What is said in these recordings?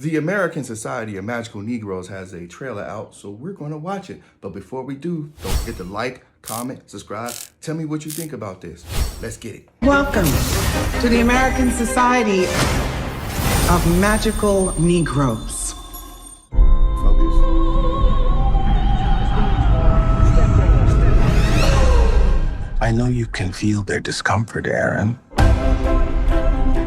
The American Society of Magical Negroes has a trailer out, so we're going to watch it. But before we do, don't forget to like, comment, subscribe. Tell me what you think about this. Let's get it. Welcome to the American Society of Magical Negroes. Focus. I know you can feel their discomfort, Aaron.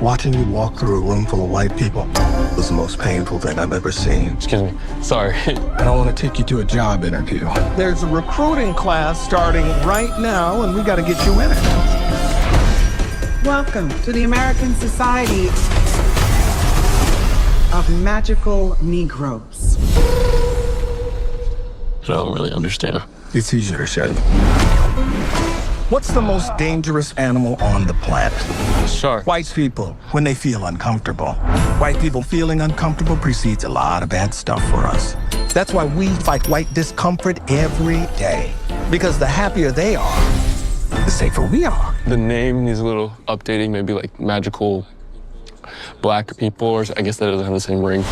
Watching you walk through a room full of white people was the most painful thing I've ever seen. Excuse me. Sorry. I don't want to take you to a job interview. There's a recruiting class starting right now, and we got to get you in it. Welcome to the American Society of Magical Negroes. I don't really understand. It's easier to say. What's the most dangerous animal on the planet? Shark. White people, when they feel uncomfortable. White people feeling uncomfortable precedes a lot of bad stuff for us. That's why we fight white discomfort every day. Because the happier they are, the safer we are. The name needs a little updating, maybe like magical black people, or I guess that doesn't have the same ring.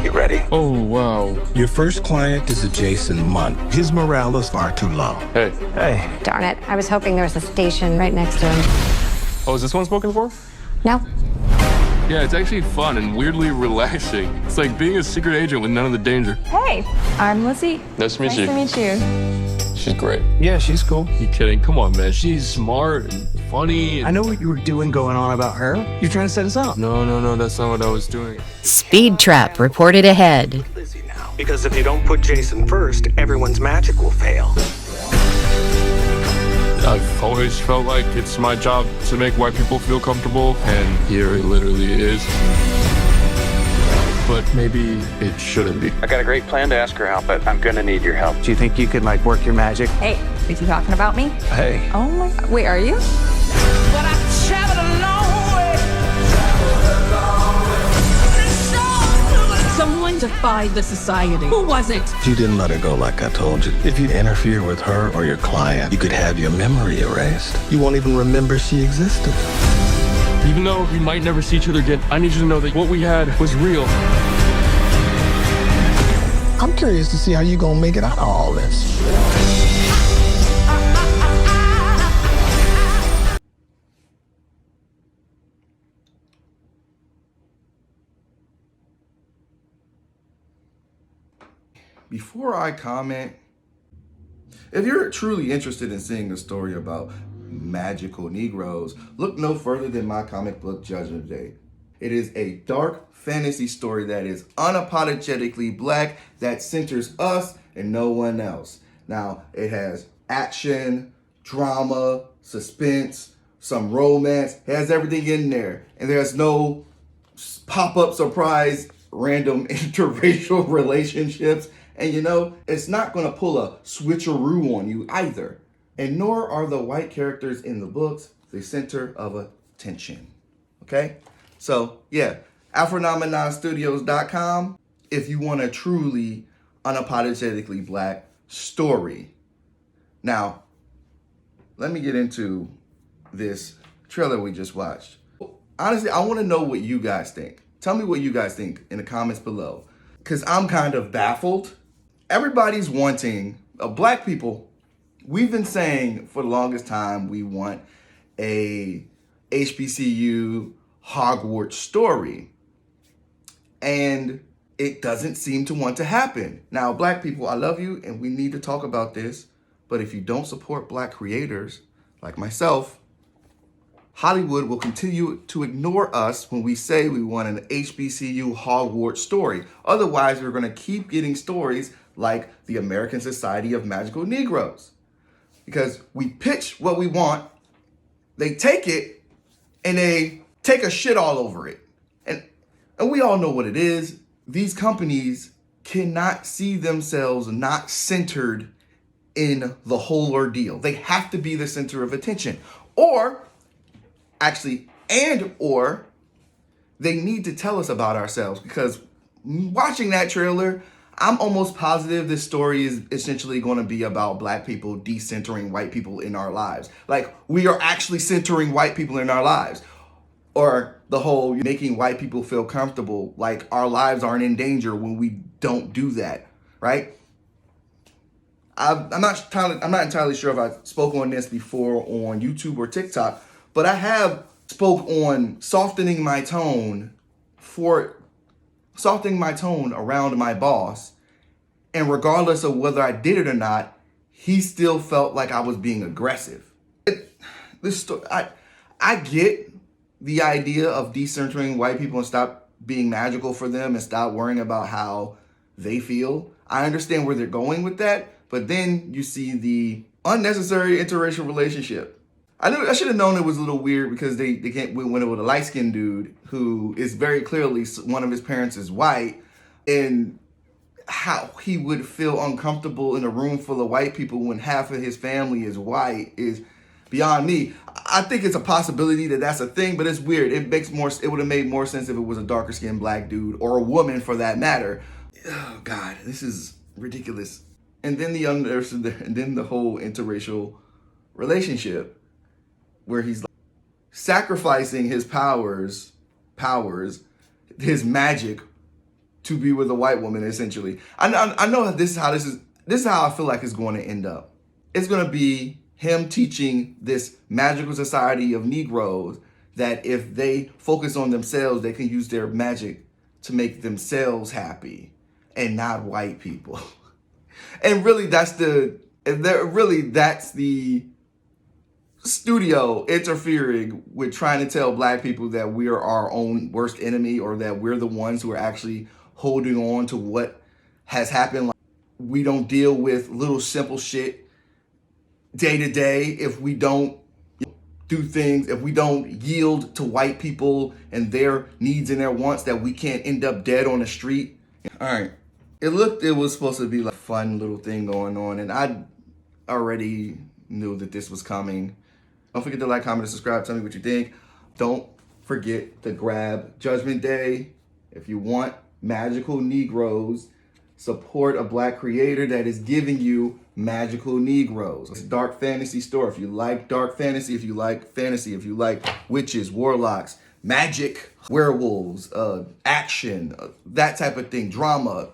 You ready? Oh, wow. Your first client is a Jason Munn. His morale is far too low. Hey. Hey. Darn it. I was hoping there was a station right next to him. Oh, is this one spoken for? No? Yeah, it's actually fun and weirdly relaxing. It's like being a secret agent with none of the danger. Hey, I'm Lizzie. Nice to meet you. Nice to meet you. She's great. Yeah, she's cool. You kidding? Come on, man. She's smart and funny. I know what you were doing going on about her. You're trying to set us up. No, that's not what I was doing. Speed trap reported ahead. Because if you don't put Jason first, everyone's magic will fail. I've always felt like it's my job to make white people feel comfortable, and here it literally is. But maybe it shouldn't be. I got a great plan to ask her out, but I'm gonna need your help. Do you think you could, like, work your magic? Hey, is he talking about me? Hey. Oh my God. Wait, are you? Someone defied the society. Who was it? You didn't let her go like I told you. If you interfere with her or your client, you could have your memory erased. You won't even remember she existed. Even though we might never see each other again, I need you to know that what we had was real. I'm curious to see how you gonna make it out of all this. Before I comment, if you're truly interested in seeing a story about magical Negroes, look no further than my comic book Judgment Day. It is a dark fantasy story that is unapologetically black, that centers us and no one else. Now, it has action, drama, suspense, some romance. It has everything in there. And there's no pop-up surprise, random interracial relationships. And you know, it's not going to pull a switcheroo on you either. And nor are the white characters in the books the center of attention. Okay? So, yeah, AfroNominonStudios.com if you want a truly unapologetically black story. Now, let me get into this trailer we just watched. Honestly, I want to know what you guys think. Tell me what you guys think in the comments below, because I'm kind of baffled. Everybody's wanting, black people, we've been saying for the longest time we want a HBCU Hogwarts story. And it doesn't seem to want to happen. Now, black people, I love you and we need to talk about this. But if you don't support black creators like myself, Hollywood will continue to ignore us when we say we want an HBCU Hogwarts story. Otherwise, we're going to keep getting stories like the American Society of Magical Negroes. Because we pitch what we want, they take it, and they take a shit all over it. And we all know what it is. These companies cannot see themselves not centered in the whole ordeal. They have to be the center of attention. Or they need to tell us about ourselves, because watching that trailer, I'm almost positive this story is essentially going to be about black people decentering white people in our lives. Like, we are actually centering white people in our lives. Or the whole making white people feel comfortable, like our lives aren't in danger when we don't do that, right? I'm not entirely sure if I spoke on this before on YouTube or TikTok, but I have spoke on softening my tone around my boss, and regardless of whether I did it or not, he still felt like I was being aggressive. I get the idea of decentering white people and stop being magical for them and stop worrying about how they feel. I understand where they're going with that, but then you see the unnecessary interracial relationship. I should have known it was a little weird because they went with a light-skinned dude who is very clearly one of his parents is white, and how he would feel uncomfortable in a room full of white people when half of his family is white is beyond me. I think it's a possibility that that's a thing, but it's weird. It would have made more sense if it was a darker skinned black dude or a woman for that matter. Oh God, this is ridiculous. And then the whole interracial relationship where he's like sacrificing his powers, his magic to be with a white woman, essentially. I know that this is how I feel like it's going to end up. It's going to be him teaching this magical society of Negroes that if they focus on themselves, they can use their magic to make themselves happy and not white people. And really that's the studio interfering with trying to tell black people that we are our own worst enemy, or that we're the ones who are actually holding on to what has happened. Like, we don't deal with little simple shit day to day if we don't do things, if we don't yield to white people and their needs and their wants, that we can't end up dead on the street. All right. It was supposed to be like a fun little thing going on, and I already knew that this was coming. Don't forget to like, comment, and subscribe. Tell me what you think. Don't forget to grab Judgment Day. If you want magical Negroes, support a black creator that is giving you magical Negroes. It's a dark fantasy store. If you like dark fantasy, if you like fantasy, if you like witches, warlocks, magic, werewolves, action, that type of thing, drama,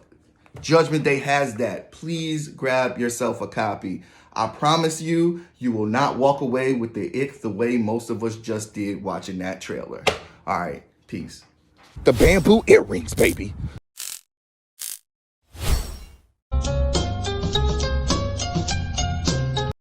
Judgment Day has that. Please grab yourself a copy. I promise you, you will not walk away with the ick the way most of us just did watching that trailer. All right, peace. The bamboo earrings, baby.